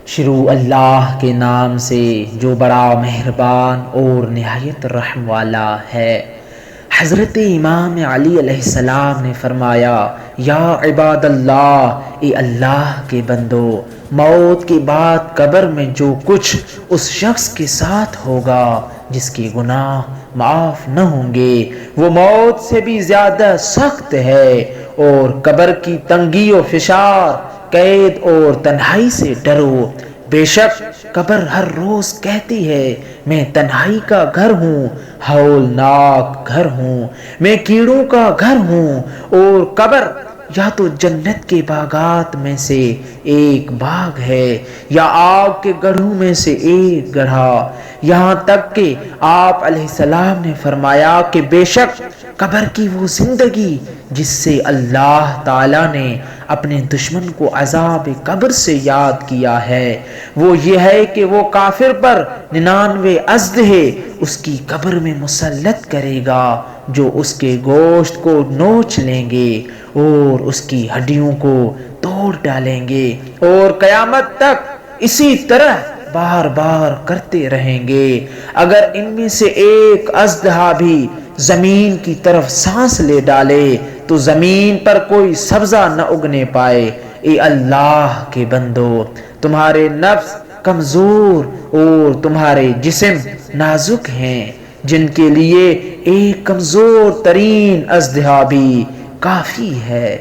شروع اللہ کے نام سے جو بڑا مہربان اور نہایت رحم والا ہے۔ حضرت امام علی علیہ السلام نے فرمایا، یا عباد اللہ، اے اللہ کے بندو، موت کے بعد قبر میں جو کچھ اس شخص کے ساتھ ہوگا جس کے گناہ معاف نہ ہوں گے، وہ موت سے بھی زیادہ سخت ہے، اور قبر کی تنگی و فشار، قید اور تنہائی سے ڈرو۔ بے شک قبر ہر روز کہتی ہے، میں تنہائی کا گھر ہوں، ہولناک گھر ہوں، میں کیڑوں کا گھر ہوں، اور قبر یا تو جنت کے باغات میں سے ایک باغ ہے یا آگ کے گڑھوں میں سے ایک گڑھا۔ یہاں تک کہ آپ علیہ السلام نے فرمایا کہ بے شک قبر کی وہ زندگی جس سے اللہ تعالیٰ نے اپنے دشمن کو عذاب قبر سے یاد کیا ہے، وہ یہ ہے کہ وہ کافر پر 99 اژدہے اس کی قبر میں مسلط کرے گا، جو اس کے گوشت کو نوچ لیں گے اور اس کی ہڈیوں کو توڑ ڈالیں گے، اور قیامت تک اسی طرح بار بار کرتے رہیں گے۔ اگر ان میں سے ایک اژدہا بھی زمین کی طرف سانس لے ڈالے تو زمین پر کوئی سبزہ نہ اگنے پائے۔ اے اللہ کے بندو، تمہارے نفس کمزور اور تمہارے جسم نازک ہیں، جن کے لیے ایک کمزور ترین اژدہا بھی کافی ہے۔